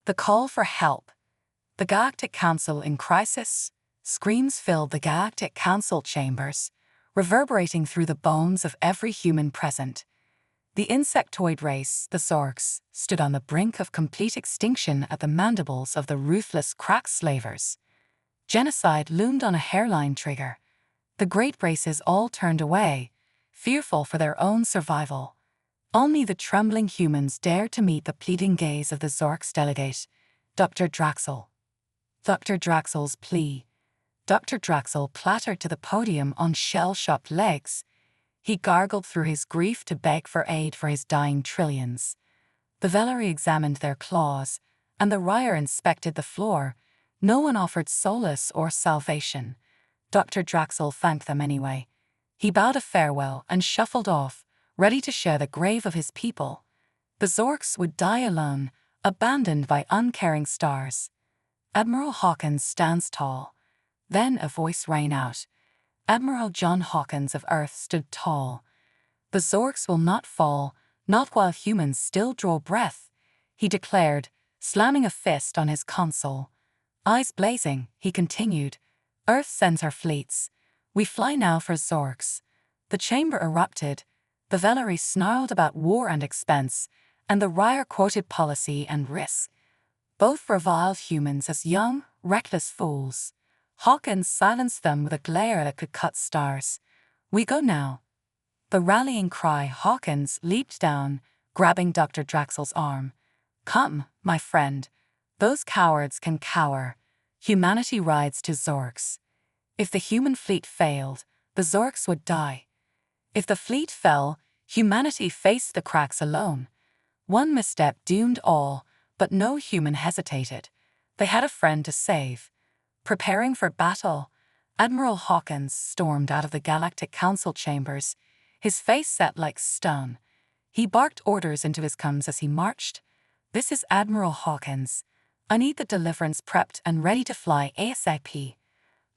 The call for help. The Galactic Council in crisis. Screams filled the Galactic Council chambers, reverberating through the bones of every human present. The insectoid race, the Orcs, stood on the brink of complete extinction at the mandibles of the ruthless crack slavers. Genocide loomed on a hairline trigger. The great races all turned away, fearful for their own survival. Only the trembling humans dared to meet the pleading gaze of the Zork's delegate, Dr. Draxel. Dr. Draxel's plea. Dr. Draxel clattered to the podium on shell-shocked legs. He gargled through his grief to beg for aid for his dying trillions. The Velari examined their claws, and the Ryer inspected the floor. No one offered solace or salvation. Dr. Draxel thanked them anyway. He bowed a farewell and shuffled off, ready to share the grave of his people. The Zorks would die alone, abandoned by uncaring stars. Admiral Hawkins stands tall. Then a voice rang out. Admiral John Hawkins of Earth stood tall. The Zorks will not fall, not while humans still draw breath, he declared, slamming a fist on his console. Eyes blazing, he continued. Earth sends her fleets. We fly now for Zorks. The chamber erupted. The Velari snarled about war and expense, and the Ryer quoted policy and risk. Both reviled humans as young, reckless fools. Hawkins silenced them with a glare that could cut stars. We go now. The rallying cry. Hawkins leaped down, grabbing Dr. Draxel's arm. Come, my friend. Those cowards can cower. Humanity rides to Zorks. If the human fleet failed, the Zorks would die. If the fleet fell, humanity faced the cracks alone. One misstep doomed all, but no human hesitated. They had a friend to save. Preparing for battle, Admiral Hawkins stormed out of the Galactic Council chambers, his face set like stone. He barked orders into his gums as he marched. This is Admiral Hawkins. I need the Deliverance prepped and ready to fly ASAP.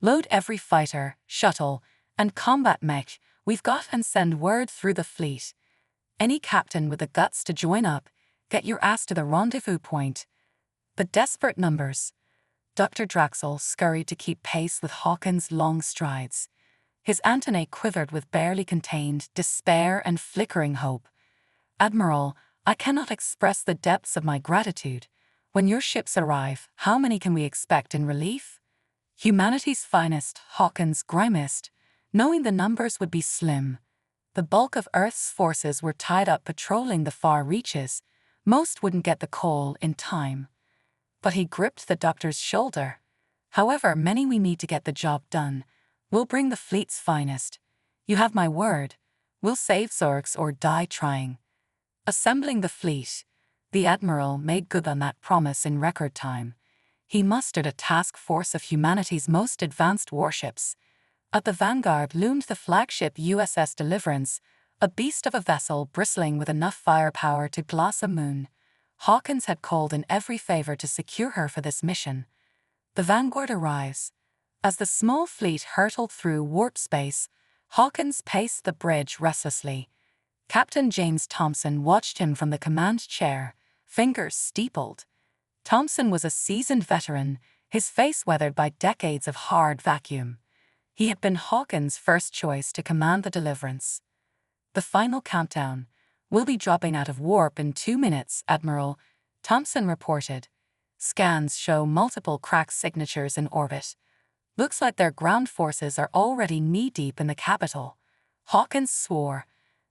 Load every fighter, shuttle, and combat mech we've got and send word through the fleet. Any captain with the guts to join up, get your ass to the rendezvous point. The desperate numbers. Dr. Draxel scurried to keep pace with Hawkins' long strides. His antennae quivered with barely contained despair and flickering hope. Admiral, I cannot express the depths of my gratitude. When your ships arrive, how many can we expect in relief? Humanity's finest, Hawkins grimaced, knowing the numbers would be slim. The bulk of Earth's forces were tied up patrolling the far reaches. Most wouldn't get the call in time. But he gripped the doctor's shoulder. However many we need to get the job done, we'll bring the fleet's finest. You have my word. We'll save Zorks or die trying. Assembling the fleet, the Admiral made good on that promise in record time. He mustered a task force of humanity's most advanced warships. At the vanguard loomed the flagship USS Deliverance, a beast of a vessel bristling with enough firepower to glass a moon. Hawkins had called in every favor to secure her for this mission. The vanguard arrives. As the small fleet hurtled through warp space, Hawkins paced the bridge restlessly. Captain James Thompson watched him from the command chair, fingers steepled. Thompson was a seasoned veteran, his face weathered by decades of hard vacuum. He had been Hawkins' first choice to command the Deliverance. The final countdown. We'll be dropping out of warp in 2 minutes, Admiral, Thompson reported. Scans show multiple crack signatures in orbit. Looks like their ground forces are already knee-deep in the capital. Hawkins swore.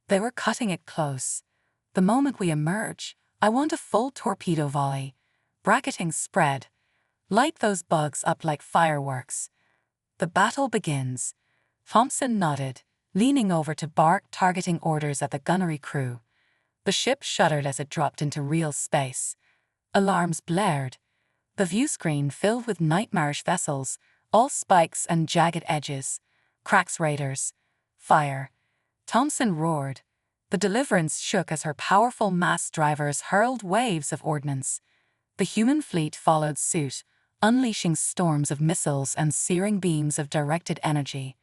They were cutting it close. The moment we emerge, I want a full torpedo volley. Bracketing spread. Light those bugs up like fireworks. The battle begins. Thompson nodded, leaning over to bark targeting orders at the gunnery crew. The ship shuddered as it dropped into real space. Alarms blared. The viewscreen filled with nightmarish vessels, all spikes and jagged edges. Cracks raiders. Fire. Thompson roared. The Deliverance shook as her powerful mass drivers hurled waves of ordnance. The human fleet followed suit, unleashing storms of missiles and searing beams of directed energy.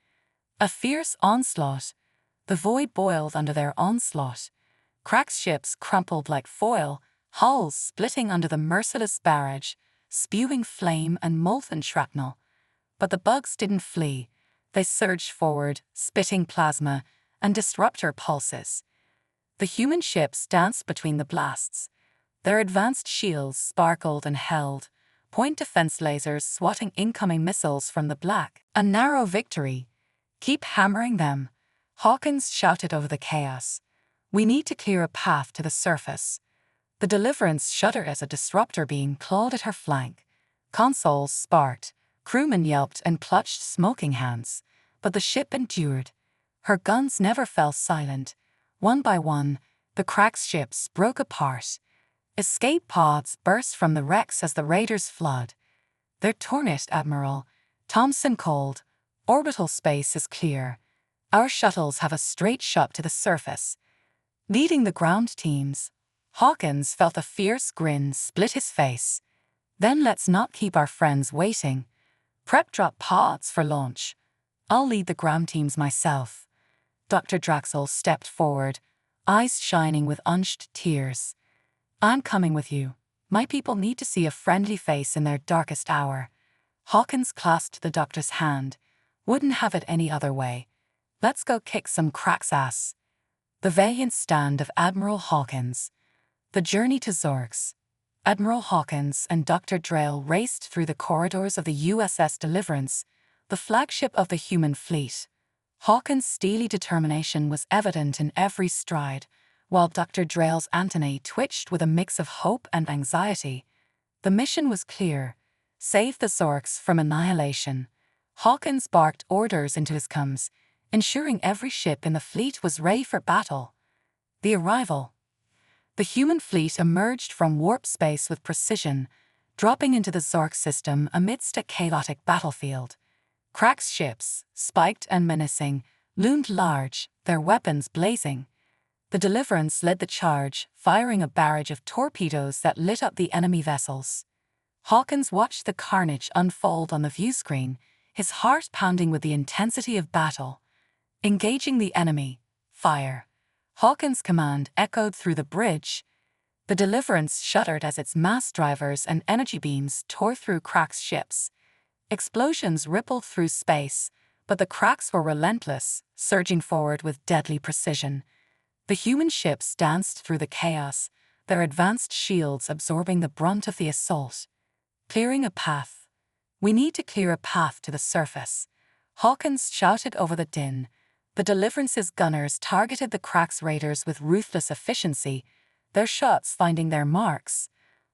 A fierce onslaught. The void boiled under their onslaught. Crack's ships crumpled like foil, hulls splitting under the merciless barrage, spewing flame and molten shrapnel. But the bugs didn't flee. They surged forward, spitting plasma and disruptor pulses. The human ships danced between the blasts. Their advanced shields sparkled and held, point defense lasers swatting incoming missiles from the black. A narrow victory. Keep hammering them, Hawkins shouted over the chaos. We need to clear a path to the surface. The Deliverance shuddered as a disruptor beam clawed at her flank. Consoles sparked, crewmen yelped and clutched smoking hands, but the ship endured. Her guns never fell silent. One by one, the cracked ships broke apart. Escape pods burst from the wrecks as the raiders flood. They're torned, Admiral. Thompson called. Orbital space is clear. Our shuttles have a straight shot to the surface. Leading the ground teams, Hawkins felt a fierce grin split his face. Then let's not keep our friends waiting. Prep drop pods for launch. I'll lead the ground teams myself. Dr. Draxel stepped forward, eyes shining with unshed tears. I'm coming with you. My people need to see a friendly face in their darkest hour. Hawkins clasped the doctor's hand. Wouldn't have it any other way. Let's go kick some crack's ass. The valiant stand of Admiral Hawkins. The journey to Zorks. Admiral Hawkins and Dr. Drail raced through the corridors of the USS Deliverance, the flagship of the human fleet. Hawkins' steely determination was evident in every stride, while Dr. Drail's antennae twitched with a mix of hope and anxiety. The mission was clear: save the Zorks from annihilation. Hawkins barked orders into his comms, ensuring every ship in the fleet was ready for battle. The arrival. The human fleet emerged from warp space with precision, dropping into the Zork system amidst a chaotic battlefield. Crack's ships, spiked and menacing, loomed large, their weapons blazing. The Deliverance led the charge, firing a barrage of torpedoes that lit up the enemy vessels. Hawkins watched the carnage unfold on the viewscreen, his heart pounding with the intensity of battle. Engaging the enemy. Fire. Hawkins' command echoed through the bridge. The Deliverance shuddered as its mass drivers and energy beams tore through Crack's ships. Explosions rippled through space, but the Cracks were relentless, surging forward with deadly precision. The human ships danced through the chaos, their advanced shields absorbing the brunt of the assault. Clearing a path. We need to clear a path to the surface. Hawkins shouted over the din. The Deliverance's gunners targeted the Cracks raiders with ruthless efficiency, their shots finding their marks.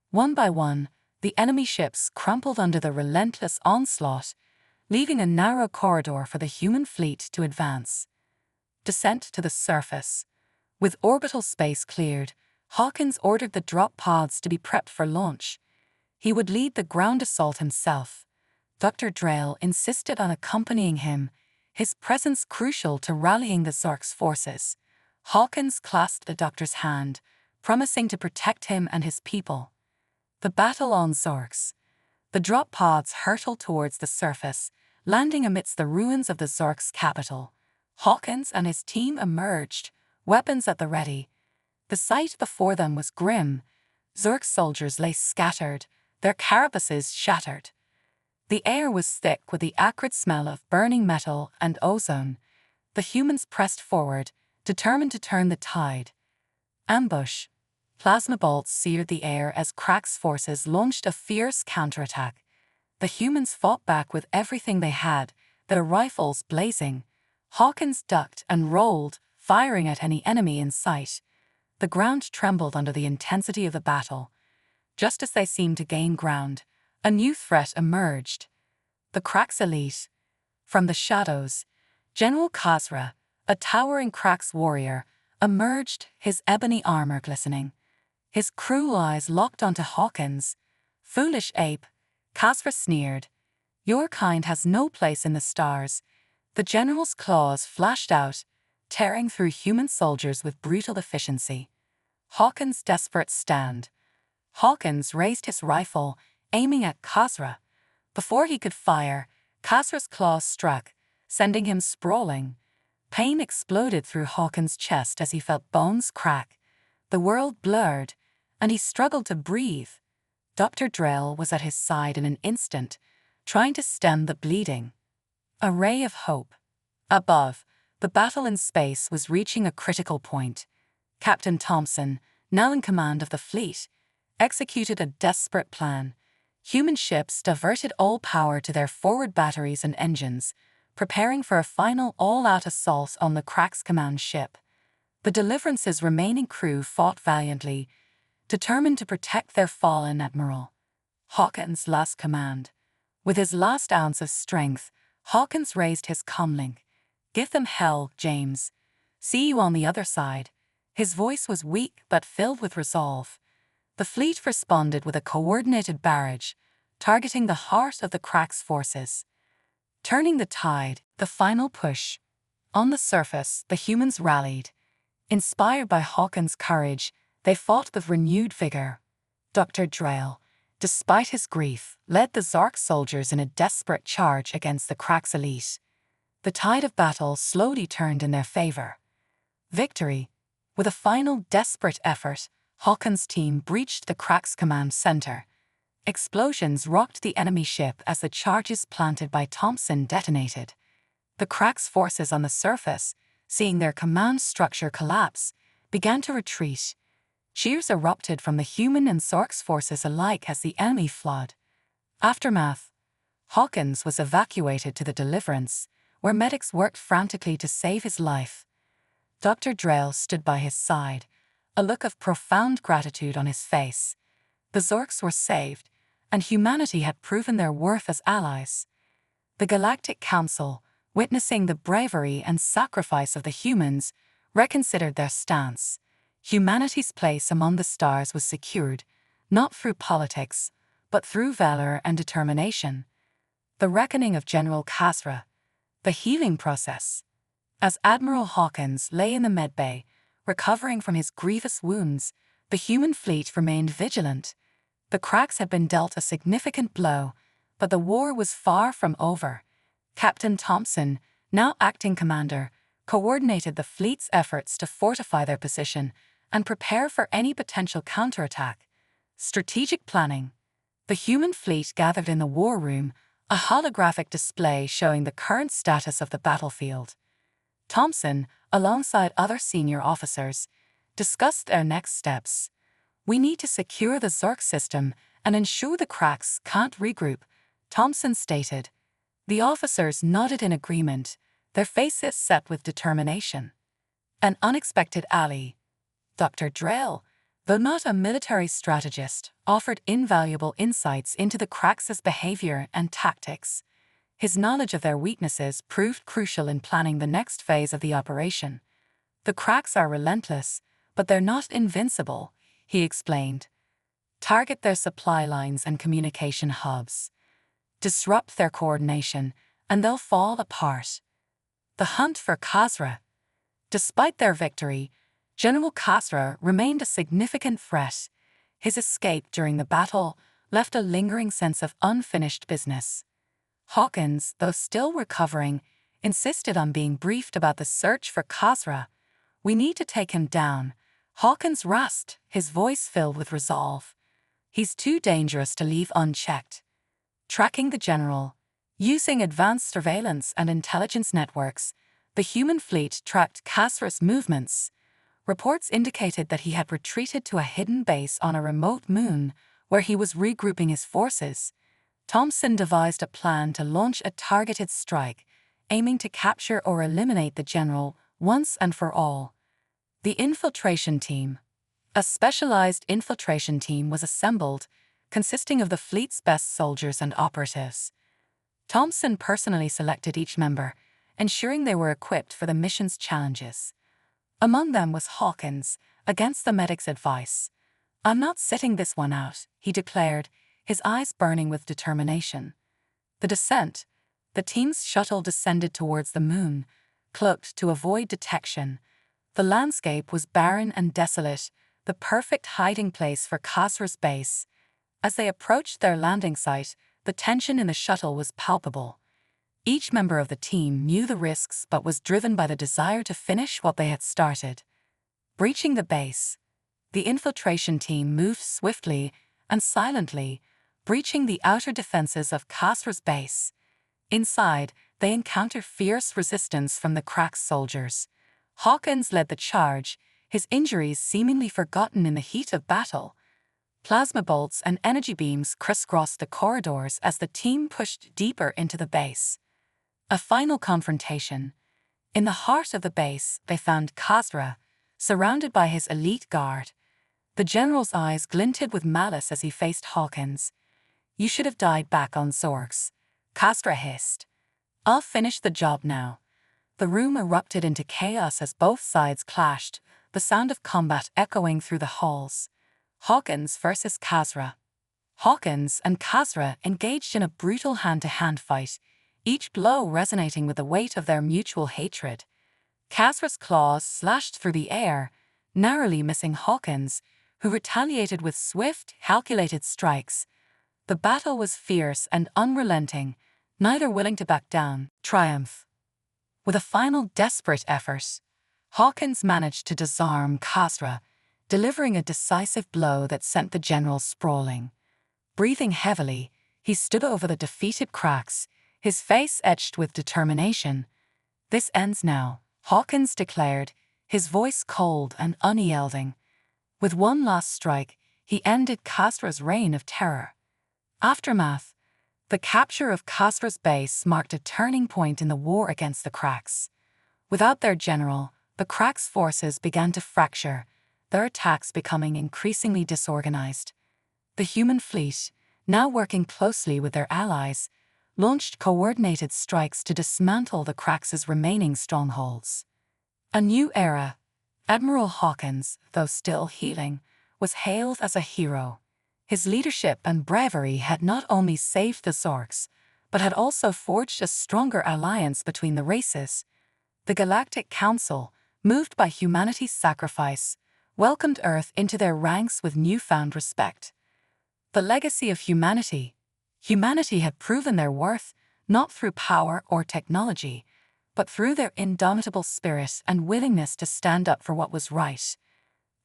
One by one, the enemy ships crumpled under the relentless onslaught, leaving a narrow corridor for the human fleet to advance. Descent to the surface. With orbital space cleared, Hawkins ordered the drop pods to be prepped for launch. He would lead the ground assault himself. Dr. Drail insisted on accompanying him, his presence crucial to rallying the Zork's forces. Hawkins clasped the doctor's hand, promising to protect him and his people. The battle on Zorks. The drop pods hurtled towards the surface, landing amidst the ruins of the Zork's capital. Hawkins and his team emerged, weapons at the ready. The sight before them was grim. Zork soldiers lay scattered, their carapaces shattered. The air was thick with the acrid smell of burning metal and ozone. The humans pressed forward, determined to turn the tide. Ambush. Plasma bolts seared the air as Crack's forces launched a fierce counterattack. The humans fought back with everything they had, their rifles blazing. Hawkins ducked and rolled, firing at any enemy in sight. The ground trembled under the intensity of the battle. Just as they seemed to gain ground, a new threat emerged. The Cracks elite. From the shadows, General Khazra, a towering Cracks warrior, emerged, his ebony armor glistening. His cruel eyes locked onto Hawkins. Foolish ape, Khazra sneered. Your kind has no place in the stars. The general's claws flashed out, tearing through human soldiers with brutal efficiency. Hawkins' desperate stand. Hawkins raised his rifle, aiming at Khazra. Before he could fire, Khazra's claws struck, sending him sprawling. Pain exploded through Hawkins' chest as he felt bones crack. The world blurred, and he struggled to breathe. Dr. Drell was at his side in an instant, trying to stem the bleeding. A ray of hope. Above, the battle in space was reaching a critical point. Captain Thompson, now in command of the fleet, executed a desperate plan. Human ships diverted all power to their forward batteries and engines, preparing for a final all-out assault on the Crack's command ship. The Deliverance's remaining crew fought valiantly, determined to protect their fallen admiral. Hawkins' last command. With his last ounce of strength, Hawkins raised his comlink. "Give them hell, James. See you on the other side." His voice was weak but filled with resolve. The fleet responded with a coordinated barrage, targeting the heart of the Crack's forces. Turning the tide, the final push. On the surface, the humans rallied. Inspired by Hawkins' courage, they fought with renewed vigor. Dr. Drell, despite his grief, led the Zork soldiers in a desperate charge against the Crack's elite. The tide of battle slowly turned in their favor. Victory. With a final desperate effort, Hawkins' team breached the Crack's command center. Explosions rocked the enemy ship as the charges planted by Thompson detonated. The Crack's forces on the surface, seeing their command structure collapse, began to retreat. Cheers erupted from the human and Zork's forces alike as the enemy fled. Aftermath. Hawkins was evacuated to the Deliverance, where medics worked frantically to save his life. Dr. Drell stood by his side, a look of profound gratitude on his face. The Zorks were saved, and humanity had proven their worth as allies. The Galactic Council, witnessing the bravery and sacrifice of the humans, reconsidered their stance. Humanity's place among the stars was secured, not through politics, but through valor and determination. The reckoning of General Kasra. The healing process. As Admiral Hawkins lay in the medbay, recovering from his grievous wounds, the human fleet remained vigilant. The Cracks had been dealt a significant blow, but the war was far from over. Captain Thompson, now acting commander, coordinated the fleet's efforts to fortify their position and prepare for any potential counterattack. Strategic planning. The human fleet gathered in the war room, a holographic display showing the current status of the battlefield. Thompson, alongside other senior officers, discussed their next steps. "We need to secure the Zork system and ensure the Cracks can't regroup," Thompson stated. The officers nodded in agreement, their faces set with determination. An unexpected ally. Dr. Drell, though not a military strategist, offered invaluable insights into the Cracks' behavior and tactics. His knowledge of their weaknesses proved crucial in planning the next phase of the operation. "The Cracks are relentless, but they're not invincible," he explained. "Target their supply lines and communication hubs. Disrupt their coordination, and they'll fall apart." The hunt for Kasra. Despite their victory, General Kasra remained a significant threat. His escape during the battle left a lingering sense of unfinished business. Hawkins, though still recovering, insisted on being briefed about the search for Kasra. "We need to take him down." Hawkins rasped, his voice filled with resolve. "He's too dangerous to leave unchecked." Tracking the general. Using advanced surveillance and intelligence networks, the human fleet tracked Kasra's movements. Reports indicated that he had retreated to a hidden base on a remote moon, where he was regrouping his forces. Thompson devised a plan to launch a targeted strike, aiming to capture or eliminate the general once and for all. The infiltration team. A specialized infiltration team was assembled, consisting of the fleet's best soldiers and operatives. Thompson personally selected each member, ensuring they were equipped for the mission's challenges. Among them was Hawkins, against the medic's advice. "I'm not sitting this one out," he declared, his eyes burning with determination. The descent. The team's shuttle descended towards the moon, cloaked to avoid detection. The landscape was barren and desolate, the perfect hiding place for Kasra's base. As they approached their landing site, the tension in the shuttle was palpable. Each member of the team knew the risks but was driven by the desire to finish what they had started. Breaching the base. The infiltration team moved swiftly and silently, breaching the outer defenses of Khazra's base. Inside, they encountered fierce resistance from the Crack's soldiers. Hawkins led the charge, his injuries seemingly forgotten in the heat of battle. Plasma bolts and energy beams crisscrossed the corridors as the team pushed deeper into the base. A final confrontation. In the heart of the base, they found Khazra, surrounded by his elite guard. The general's eyes glinted with malice as he faced Hawkins. "You should have died back on Zorks," Khazra hissed. "I'll finish the job now." The room erupted into chaos as both sides clashed, the sound of combat echoing through the halls. Hawkins versus Khazra. Hawkins and Khazra engaged in a brutal hand-to-hand fight, each blow resonating with the weight of their mutual hatred. Khazra's claws slashed through the air, narrowly missing Hawkins, who retaliated with swift, calculated strikes. The battle was fierce and unrelenting, neither willing to back down. Triumph. With a final desperate effort, Hawkins managed to disarm Khazra, delivering a decisive blow that sent the general sprawling. Breathing heavily, he stood over the defeated Cracks, his face etched with determination. "This ends now," Hawkins declared, his voice cold and unyielding. With one last strike, he ended Khazra's reign of terror. Aftermath. The capture of Khazra's base marked a turning point in the war against the Cracks. Without their general, the Cracks' forces began to fracture, their attacks becoming increasingly disorganized. The human fleet, now working closely with their allies, launched coordinated strikes to dismantle the Cracks' remaining strongholds. A new era. Admiral Hawkins, though still healing, was hailed as a hero. His leadership and bravery had not only saved the Zorks, but had also forged a stronger alliance between the races. The Galactic Council, moved by humanity's sacrifice, welcomed Earth into their ranks with newfound respect. The legacy of humanity. Humanity had proven their worth not through power or technology, but through their indomitable spirit and willingness to stand up for what was right.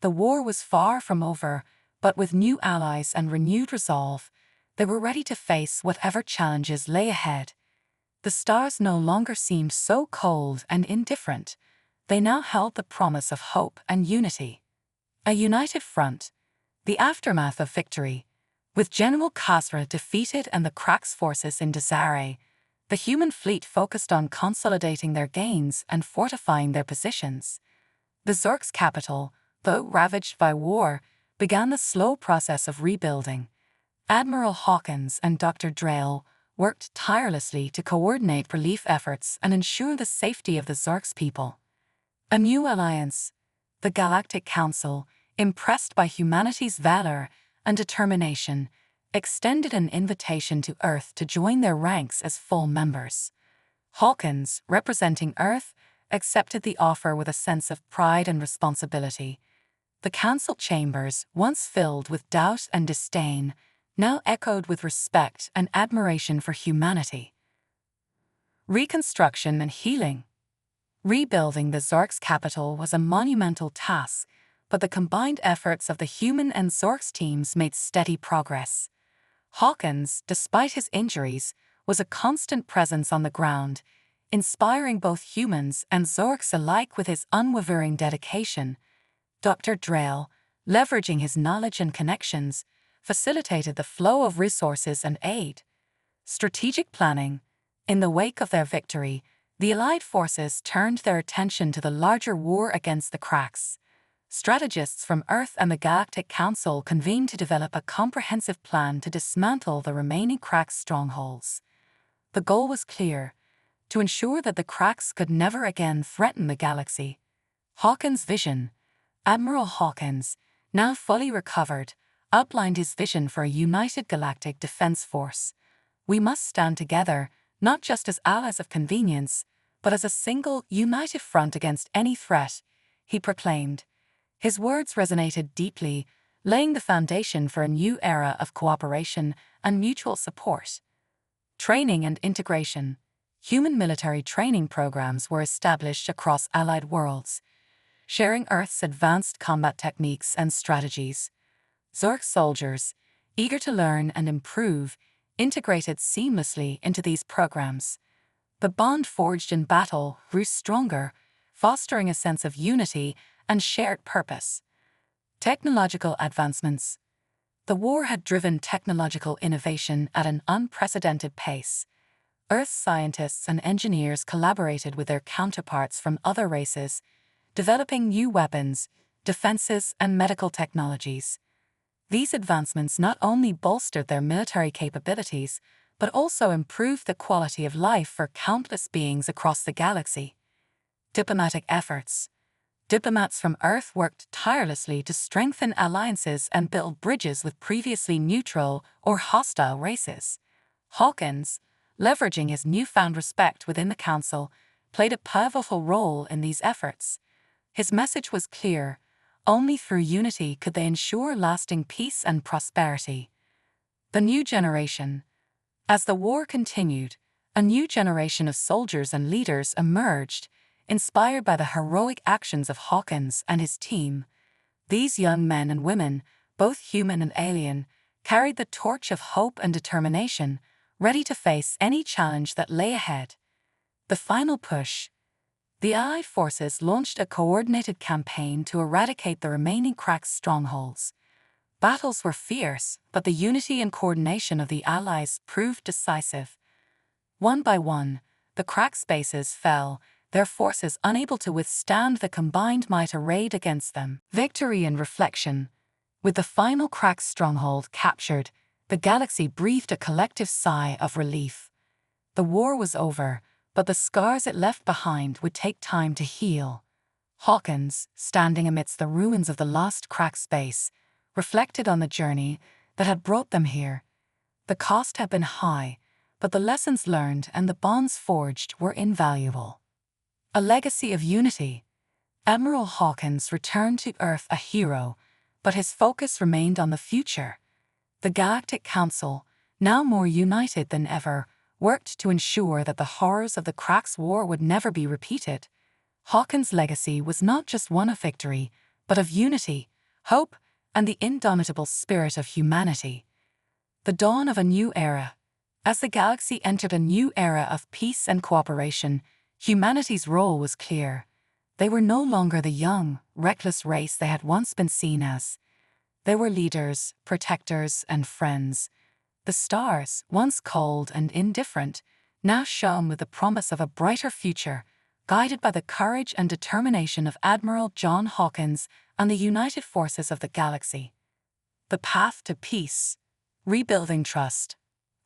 The war was far from over, but with new allies and renewed resolve, they were ready to face whatever challenges lay ahead. The stars no longer seemed so cold and indifferent. They now held the promise of hope and unity. A united front. The aftermath of victory. With General Khazra defeated and the Cracks' forces in disarray, the human fleet focused on consolidating their gains and fortifying their positions. The Zorks' capital, though ravaged by war, began the slow process of rebuilding. Admiral Hawkins and Dr. Drayle worked tirelessly to coordinate relief efforts and ensure the safety of the Zorks people. A new alliance. The Galactic Council, impressed by humanity's valor and determination, extended an invitation to Earth to join their ranks as full members. Hawkins, representing Earth, accepted the offer with a sense of pride and responsibility. The council chambers, once filled with doubt and disdain, now echoed with respect and admiration for humanity. Reconstruction and healing. Rebuilding the Zorks' capital was a monumental task, but the combined efforts of the human and Zorks teams made steady progress. Hawkins, despite his injuries, was a constant presence on the ground, inspiring both humans and Zorks alike with his unwavering dedication. Dr. Drayle, leveraging his knowledge and connections, facilitated the flow of resources and aid. Strategic planning. In the wake of their victory, the Allied forces turned their attention to the larger war against the Cracks. Strategists from Earth and the Galactic Council convened to develop a comprehensive plan to dismantle the remaining Cracks' strongholds. The goal was clear: to ensure that the Cracks could never again threaten the galaxy. Hawkins' vision. Admiral Hawkins, now fully recovered, outlined his vision for a united galactic defense force. "We must stand together, not just as allies of convenience, but as a single, united front against any threat," he proclaimed. His words resonated deeply, laying the foundation for a new era of cooperation and mutual support. Training and integration. Human military training programs were established across Allied worlds. sharing Earth's advanced combat techniques and strategies. Zork soldiers, eager to learn and improve, integrated seamlessly into these programs. The bond forged in battle grew stronger, fostering a sense of unity and shared purpose. Technological advancements. The war had driven technological innovation at an unprecedented pace. Earth's scientists and engineers collaborated with their counterparts from other races, developing new weapons, defenses, and medical technologies. These advancements not only bolstered their military capabilities, but also improved the quality of life for countless beings across the galaxy. Diplomatic efforts. Diplomats from Earth worked tirelessly to strengthen alliances and build bridges with previously neutral or hostile races. Hawkins, leveraging his newfound respect within the Council, played a pivotal role in these efforts. His message was clear: only through unity could they ensure lasting peace and prosperity. The new generation. As the war continued, a new generation of soldiers and leaders emerged, inspired by the heroic actions of Hawkins and his team. These young men and women, both human and alien, carried the torch of hope and determination, ready to face any challenge that lay ahead. The final push. The Allied forces launched a coordinated campaign to eradicate the remaining Crack's strongholds. Battles were fierce, but the unity and coordination of the Allies proved decisive. One by one, the Crack's bases fell, their forces unable to withstand the combined might arrayed against them. Victory and reflection. With the final Crack stronghold captured, the galaxy breathed a collective sigh of relief. The war was over, but the scars it left behind would take time to heal. Hawkins, standing amidst the ruins of the lost Crack space, reflected on the journey that had brought them here. The cost had been high, but the lessons learned and the bonds forged were invaluable. A legacy of unity. Admiral Hawkins returned to Earth a hero, but his focus remained on the future. The Galactic Council, now more united than ever, worked to ensure that the horrors of the Crack's war would never be repeated. Hawkins' legacy was not just one of victory, but of unity, hope, and the indomitable spirit of humanity. The dawn of a new era. As the galaxy entered a new era of peace and cooperation, humanity's role was clear. They were no longer the young, reckless race they had once been seen as. They were leaders, protectors, and friends. The stars, once cold and indifferent, now shone with the promise of a brighter future, guided by the courage and determination of Admiral John Hawkins and the united forces of the galaxy. The path to peace. Rebuilding trust.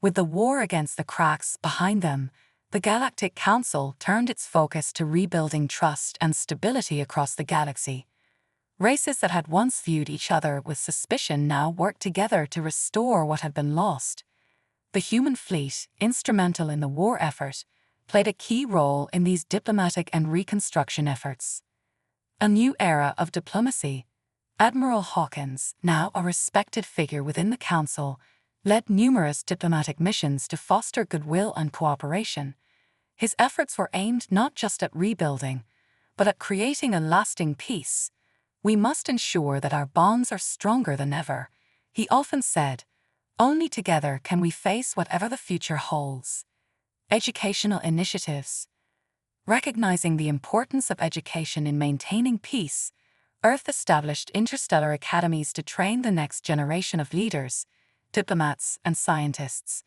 With the war against the Cracks behind them, the Galactic Council turned its focus to rebuilding trust and stability across the galaxy. Races that had once viewed each other with suspicion now worked together to restore what had been lost. The human fleet, instrumental in the war effort, played a key role in these diplomatic and reconstruction efforts. A new era of diplomacy. Admiral Hawkins, now a respected figure within the Council, led numerous diplomatic missions to foster goodwill and cooperation. His efforts were aimed not just at rebuilding, but at creating a lasting peace. "We must ensure that our bonds are stronger than ever," he often said. "Only together can we face whatever the future holds." Educational initiatives. Recognizing the importance of education in maintaining peace, Earth established interstellar academies to train the next generation of leaders, diplomats, and scientists.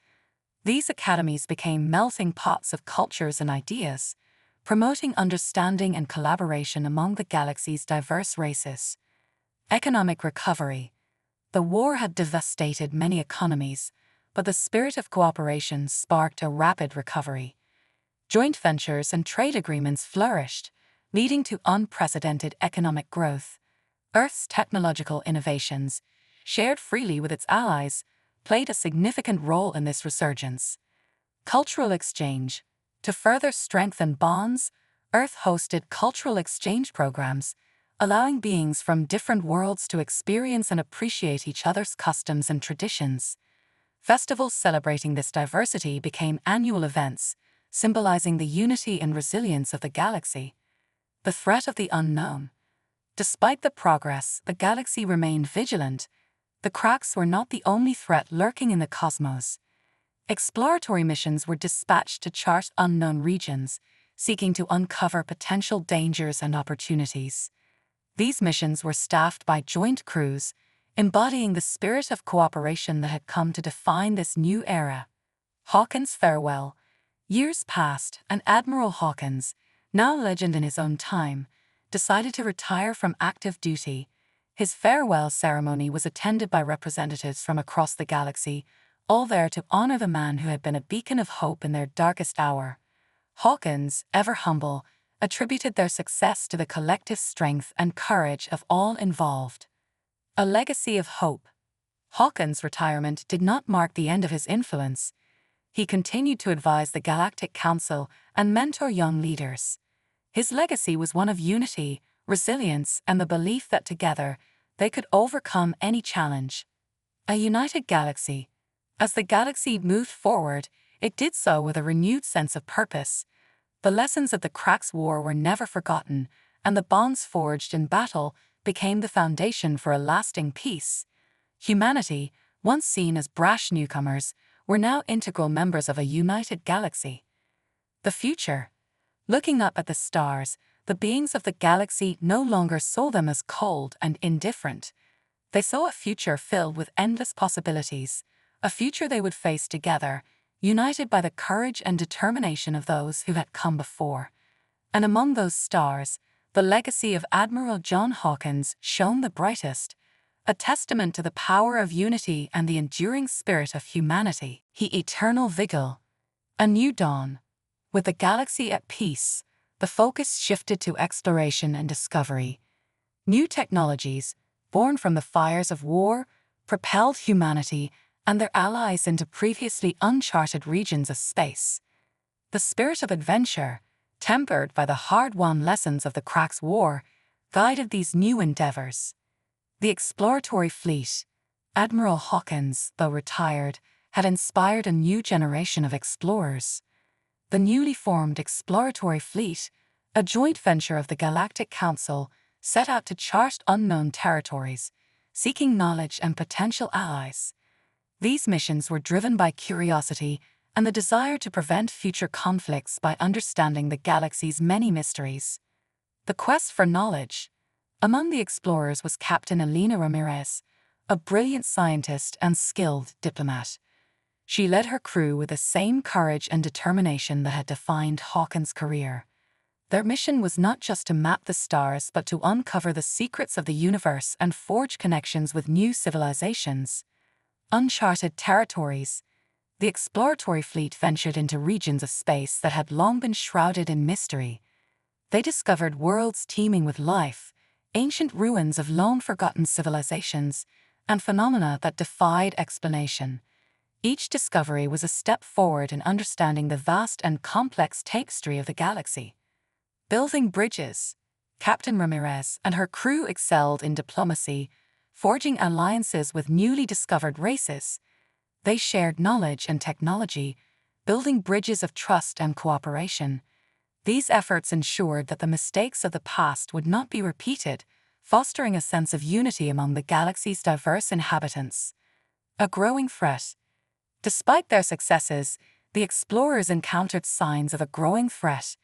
These academies became melting pots of cultures and ideas, promoting understanding and collaboration among the galaxy's diverse races. Economic recovery. The war had devastated many economies, but the spirit of cooperation sparked a rapid recovery. Joint ventures and trade agreements flourished, leading to unprecedented economic growth. Earth's technological innovations, shared freely with its allies, played a significant role in this resurgence. Cultural exchange. To further strengthen bonds, Earth hosted cultural exchange programs, allowing beings from different worlds to experience and appreciate each other's customs and traditions. Festivals celebrating this diversity became annual events, symbolizing the unity and resilience of the galaxy. The threat of the unknown. Despite the progress, the galaxy remained vigilant. The cracks were not the only threat lurking in the cosmos. Exploratory missions were dispatched to chart unknown regions, seeking to uncover potential dangers and opportunities. These missions were staffed by joint crews, embodying the spirit of cooperation that had come to define this new era. Hawkins' farewell. Years passed, and Admiral Hawkins, now a legend in his own time, decided to retire from active duty. His farewell ceremony was attended by representatives from across the galaxy, all there to honor the man who had been a beacon of hope in their darkest hour. Hawkins, ever humble, attributed their success to the collective strength and courage of all involved. A legacy of hope. Hawkins' retirement did not mark the end of his influence. He continued to advise the Galactic Council and mentor young leaders. His legacy was one of unity, resilience, and the belief that together they could overcome any challenge. A united galaxy. As the galaxy moved forward, it did so with a renewed sense of purpose. The lessons of the Cracks War were never forgotten, and the bonds forged in battle became the foundation for a lasting peace. Humanity, once seen as brash newcomers, were now integral members of a united galaxy. The future. Looking up at the stars, the beings of the galaxy no longer saw them as cold and indifferent. They saw a future filled with endless possibilities, a future they would face together, united by the courage and determination of those who had come before. And among those stars, the legacy of Admiral John Hawkins shone the brightest, a testament to the power of unity and the enduring spirit of humanity. He eternal vigil. A new dawn. With the galaxy at peace, the focus shifted to exploration and discovery. New technologies, born from the fires of war, propelled humanity and their allies into previously uncharted regions of space. The spirit of adventure, tempered by the hard-won lessons of the Cracks War, guided these new endeavors. The exploratory fleet. Admiral Hawkins, though retired, had inspired a new generation of explorers. The newly formed exploratory fleet, a joint venture of the Galactic Council, set out to chart unknown territories, seeking knowledge and potential allies. These missions were driven by curiosity and the desire to prevent future conflicts by understanding the galaxy's many mysteries. The quest for knowledge. Among the explorers was Captain Elena Ramirez, a brilliant scientist and skilled diplomat. She led her crew with the same courage and determination that had defined Hawkins' career. Their mission was not just to map the stars but to uncover the secrets of the universe and forge connections with new civilizations. Uncharted territories. The exploratory fleet ventured into regions of space that had long been shrouded in mystery. They discovered worlds teeming with life, ancient ruins of long-forgotten civilizations, and phenomena that defied explanation. Each discovery was a step forward in understanding the vast and complex tapestry of the galaxy. Building bridges. Captain Ramirez and her crew excelled in diplomacy, forging alliances with newly discovered races. They shared knowledge and technology, building bridges of trust and cooperation. These efforts ensured that the mistakes of the past would not be repeated, fostering a sense of unity among the galaxy's diverse inhabitants. A growing threat. Despite their successes, the explorers encountered signs of a growing threat.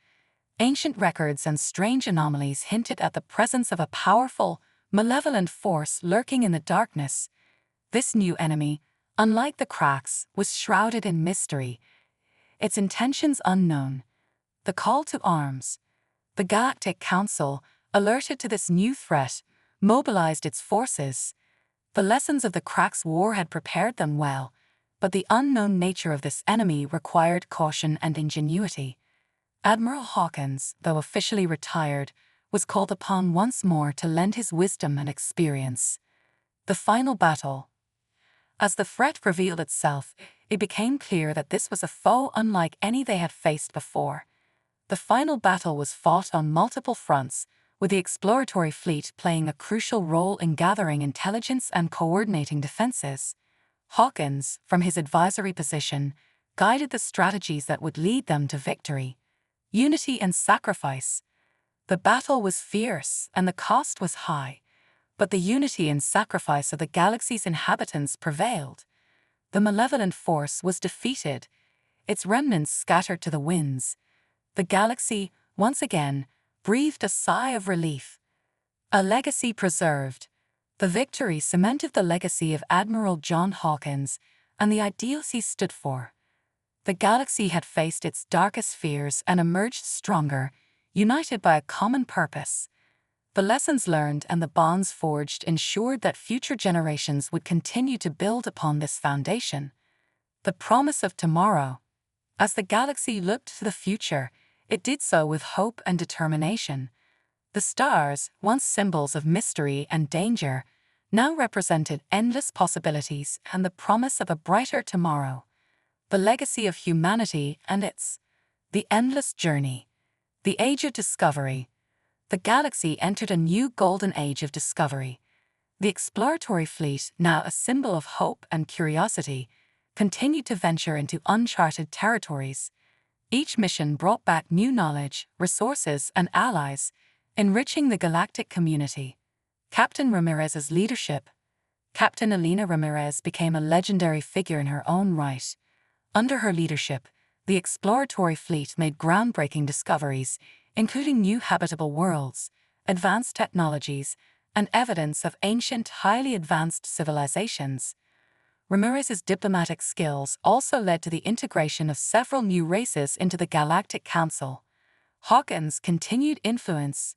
Ancient records and strange anomalies hinted at the presence of a powerful, malevolent force lurking in the darkness. This new enemy, unlike the Cracks, was shrouded in mystery, its intentions unknown. The call to arms. The Galactic Council, alerted to this new threat, mobilized its forces. The lessons of the Cracks War had prepared them well, but the unknown nature of this enemy required caution and ingenuity. Admiral Hawkins, though officially retired, was called upon once more to lend his wisdom and experience. The final battle. As the threat revealed itself, it became clear that this was a foe unlike any they had faced before. The final battle was fought on multiple fronts, with the exploratory fleet playing a crucial role in gathering intelligence and coordinating defenses. Hawkins, from his advisory position, guided the strategies that would lead them to victory. Unity and sacrifice. The battle was fierce and the cost was high, but the unity and sacrifice of the galaxy's inhabitants prevailed. The malevolent force was defeated, its remnants scattered to the winds. The galaxy, once again, breathed a sigh of relief. A legacy preserved. The victory cemented the legacy of Admiral John Hawkins and the ideals he stood for. The galaxy had faced its darkest fears and emerged stronger, united by a common purpose. The lessons learned and the bonds forged ensured that future generations would continue to build upon this foundation. The promise of tomorrow. As the galaxy looked to the future, it did so with hope and determination. The stars, once symbols of mystery and danger, now represented endless possibilities and the promise of a brighter tomorrow. The legacy of humanity and the endless journey. The age of discovery. The galaxy entered a new golden age of discovery. The exploratory fleet, now a symbol of hope and curiosity, continued to venture into uncharted territories. Each mission brought back new knowledge, resources, and allies, enriching the galactic community. Captain Ramirez's leadership. Captain Elena Ramirez became a legendary figure in her own right. Under her leadership, the exploratory fleet made groundbreaking discoveries, including new habitable worlds, advanced technologies, and evidence of ancient, highly advanced civilizations. Ramirez's diplomatic skills also led to the integration of several new races into the Galactic Council. Hawkins' continued influence.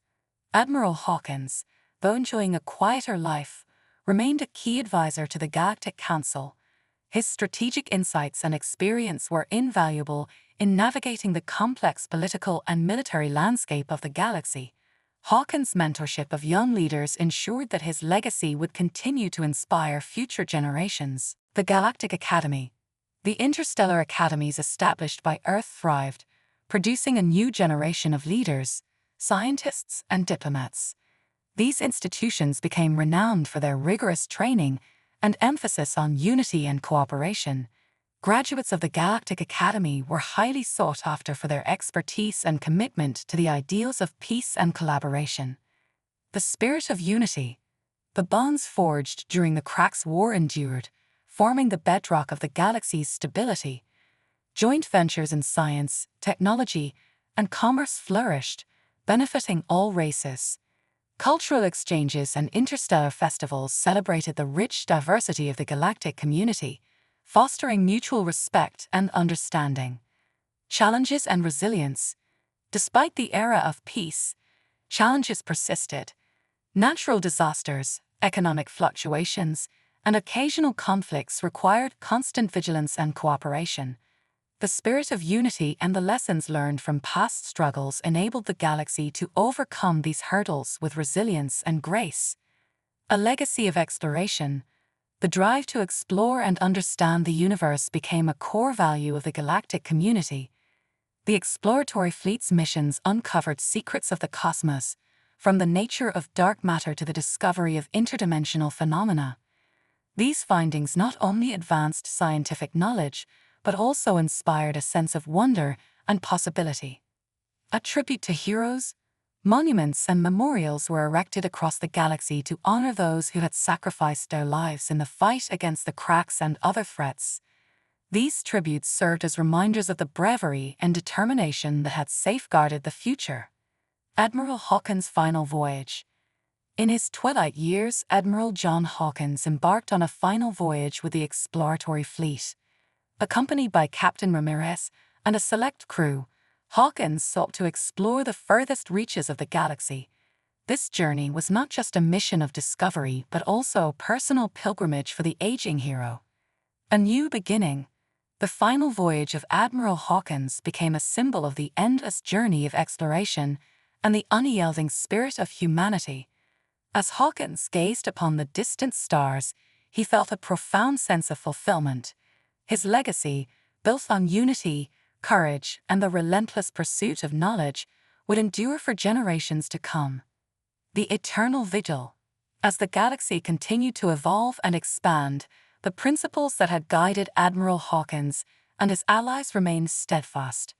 Admiral Hawkins, though enjoying a quieter life, remained a key advisor to the Galactic Council. His strategic insights and experience were invaluable in navigating the complex political and military landscape of the galaxy. Hawkins' mentorship of young leaders ensured that his legacy would continue to inspire future generations. The Galactic Academy. The interstellar academies established by Earth thrived, producing a new generation of leaders, scientists, and diplomats. These institutions became renowned for their rigorous training and emphasis on unity and cooperation. Graduates of the Galactic Academy were highly sought after for their expertise and commitment to the ideals of peace and collaboration. The spirit of unity. The bonds forged during the Cracks War endured, forming the bedrock of the galaxy's stability. Joint ventures in science, technology, and commerce flourished, benefiting all races. Cultural exchanges and interstellar festivals celebrated the rich diversity of the galactic community, fostering mutual respect and understanding. Challenges and resilience. Despite the era of peace, challenges persisted. Natural disasters, economic fluctuations, and occasional conflicts required constant vigilance and cooperation. The spirit of unity and the lessons learned from past struggles enabled the galaxy to overcome these hurdles with resilience and grace. A legacy of exploration. The drive to explore and understand the universe became a core value of the galactic community. The exploratory fleet's missions uncovered secrets of the cosmos, from the nature of dark matter to the discovery of interdimensional phenomena. These findings not only advanced scientific knowledge, but also inspired a sense of wonder and possibility. A tribute to heroes. Monuments and memorials were erected across the galaxy to honor those who had sacrificed their lives in the fight against the Cracks and other threats. These tributes served as reminders of the bravery and determination that had safeguarded the future. Admiral Hawkins' final voyage. In his twilight years, Admiral John Hawkins embarked on a final voyage with the exploratory fleet. Accompanied by Captain Ramirez and a select crew, Hawkins sought to explore the furthest reaches of the galaxy. This journey was not just a mission of discovery but also a personal pilgrimage for the aging hero. A new beginning. The final voyage of Admiral Hawkins became a symbol of the endless journey of exploration and the unyielding spirit of humanity. As Hawkins gazed upon the distant stars, he felt a profound sense of fulfillment. His legacy, built on unity, courage, and the relentless pursuit of knowledge, would endure for generations to come. The eternal vigil. As the galaxy continued to evolve and expand, the principles that had guided Admiral Hawkins and his allies remained steadfast.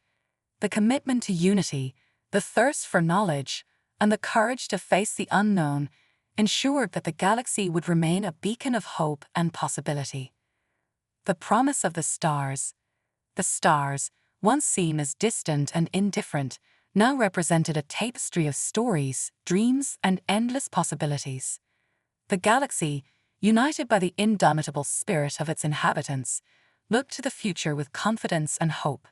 The commitment to unity, the thirst for knowledge, and the courage to face the unknown ensured that the galaxy would remain a beacon of hope and possibility. The promise of the stars. The stars, once seen as distant and indifferent, now represented a tapestry of stories, dreams, and endless possibilities. The galaxy, united by the indomitable spirit of its inhabitants, looked to the future with confidence and hope.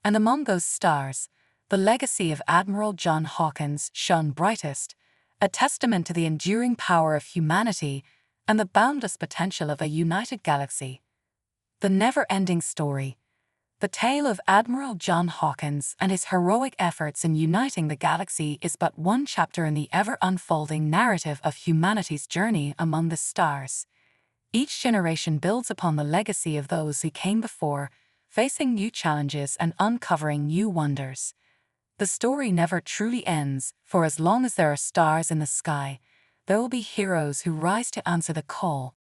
And among those stars, the legacy of Admiral John Hawkins shone brightest, a testament to the enduring power of humanity and the boundless potential of a united galaxy. The never-ending story. The tale of Admiral John Hawkins and his heroic efforts in uniting the galaxy is but one chapter in the ever-unfolding narrative of humanity's journey among the stars. Each generation builds upon the legacy of those who came before, facing new challenges and uncovering new wonders. The story never truly ends, for as long as there are stars in the sky, there will be heroes who rise to answer the call,